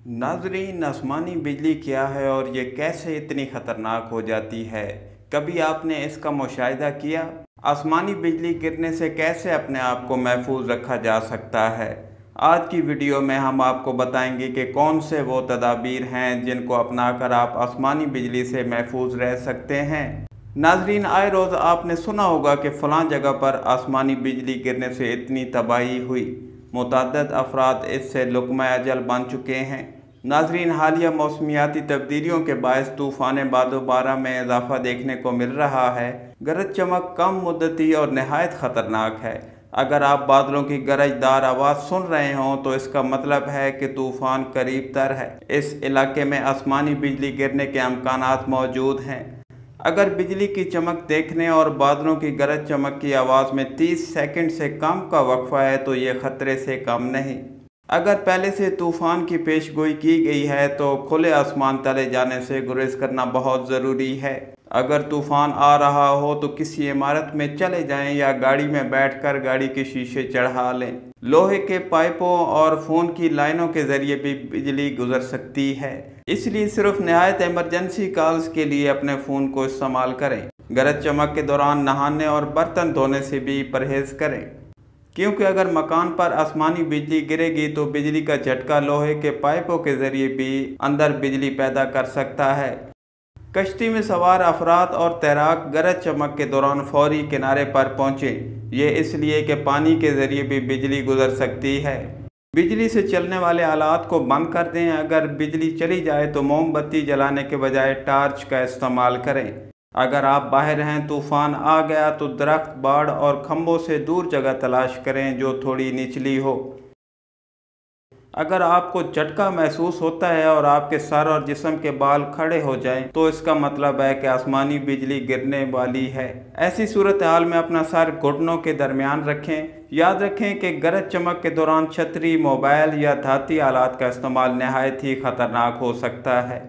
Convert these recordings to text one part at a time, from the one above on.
नाज़रीन, आसमानी बिजली क्या है और ये कैसे इतनी ख़तरनाक हो जाती है? कभी आपने इसका मुशाहिदा किया? आसमानी बिजली गिरने से कैसे अपने आप को महफूज रखा जा सकता है? आज की वीडियो में हम आपको बताएंगे कि कौन से वो तदाबीर हैं जिनको अपनाकर आप आसमानी बिजली से महफूज रह सकते हैं। नाज़रीन, आए रोज़ आपने सुना होगा कि फ़लाँ जगह पर आसमानी बिजली गिरने से इतनी तबाही हुई, मुतअद्दिद अफराद इससे लुक़्मा अजल बन चुके हैं। नाज़रीन, हालिया मौसमियाती तब्दीलियों के बायस तूफ़ान बादोबारा में इजाफ़ा देखने को मिल रहा है। गरज चमक कम मुद्दती और नहायत ख़तरनाक है। अगर आप बादलों की गरजदार आवाज़ सुन रहे हों तो इसका मतलब है कि तूफ़ान करीब तर है। इस इलाके में आसमानी बिजली गिरने के अमकानात मौजूद हैं। अगर बिजली की चमक देखने और बादलों की गरज चमक की आवाज़ में 30 सेकंड से कम का वक्फा है तो ये ख़तरे से कम नहीं। अगर पहले से तूफ़ान की पेशगोई की गई है तो खुले आसमान तले जाने से गुरेज करना बहुत ज़रूरी है। अगर तूफ़ान आ रहा हो तो किसी इमारत में चले जाएं या गाड़ी में बैठकर गाड़ी के शीशे चढ़ा लें। लोहे के पाइपों और फ़ोन की लाइनों के ज़रिए भी बिजली गुजर सकती है, इसलिए सिर्फ नहायत इमरजेंसी कॉल्स के लिए अपने फ़ोन को इस्तेमाल करें। गरज चमक के दौरान नहाने और बर्तन धोने से भी परहेज़ करें, क्योंकि अगर मकान पर आसमानी बिजली गिरेगी तो बिजली का झटका लोहे के पाइपों के ज़रिए भी अंदर बिजली पैदा कर सकता है। कश्ती में सवार अफराद और तैराक गरज चमक के दौरान फौरी किनारे पर पहुँचें। ये इसलिए कि पानी के ज़रिए भी बिजली गुजर सकती है। बिजली से चलने वाले आलात को बंद कर दें। अगर बिजली चली जाए तो मोमबत्ती जलाने के बजाय टार्च का इस्तेमाल करें। अगर आप बाहर हैं, तूफ़ान आ गया तो दरख्त, बाड़ और खंभों से दूर जगह तलाश करें जो थोड़ी निचली हो। अगर आपको झटका महसूस होता है और आपके सर और जिस्म के बाल खड़े हो जाएं, तो इसका मतलब है कि आसमानी बिजली गिरने वाली है। ऐसी सूरत हाल में अपना सर घुटनों के दरमियान रखें। याद रखें कि गरज चमक के दौरान छतरी, मोबाइल या धाती आलात का इस्तेमाल नहायत ही ख़तरनाक हो सकता है।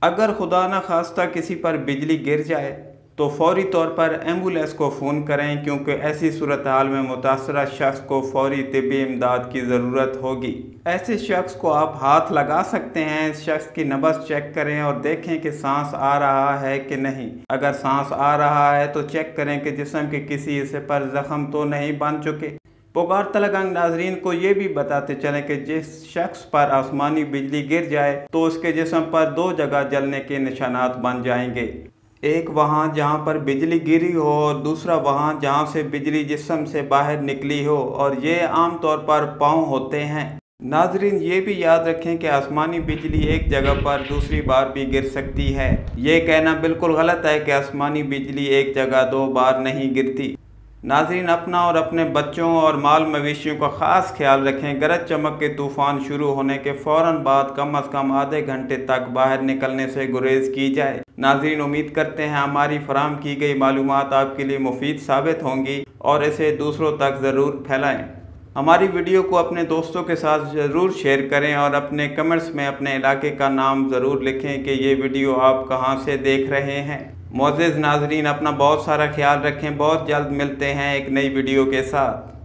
अगर खुदा न खास्ता किसी पर बिजली गिर जाए तो फौरी तौर पर एम्बुलेंस को फ़ोन करें, क्योंकि ऐसी सूरत हाल में मुतासरा शख्स को फौरी तिब्बी इमदाद की ज़रूरत होगी। ऐसे शख्स को आप हाथ लगा सकते हैं। इस शख्स की नब्ज़ चेक करें और देखें कि सांस आ रहा है कि नहीं। अगर सांस आ रहा है तो चेक करें कि जिस्म के किसी हिस्से पर ज़ख्म तो नहीं बन चुके। पुकारतलगंग नाजरीन को ये भी बताते चलें कि जिस शख्स पर आसमानी बिजली गिर जाए तो उसके जिस्म पर 2 जगह जलने के निशानात बन जाएंगे। एक वहाँ जहाँ पर बिजली गिरी हो और दूसरा वहाँ जहाँ से बिजली जिस्म से बाहर निकली हो, और ये आम तौर पर पाँव होते हैं। नाजरीन, ये भी याद रखें कि आसमानी बिजली एक जगह पर दूसरी बार भी गिर सकती है। ये कहना बिल्कुल गलत है कि आसमानी बिजली एक जगह 2 बार नहीं गिरती। नाज़रीन, अपना और अपने बच्चों और माल मवेशियों का ख़ास ख्याल रखें। गरज चमक के तूफ़ान शुरू होने के फ़ौरन बाद कम अज़ कम आधे घंटे तक बाहर निकलने से गुरेज़ की जाए। नाज़रीन, उम्मीद करते हैं हमारी फराहम की गई मालूमात आपके लिए मुफीद साबित होंगी और इसे दूसरों तक ज़रूर फैलाएँ। हमारी वीडियो को अपने दोस्तों के साथ ज़रूर शेयर करें और अपने कमेंट्स में अपने इलाके का नाम ज़रूर लिखें कि ये वीडियो आप कहाँ से देख रहे हैं। मोअज़्ज़िज़ नाज़रीन, अपना बहुत सारा ख्याल रखें। बहुत जल्द मिलते हैं एक नई वीडियो के साथ।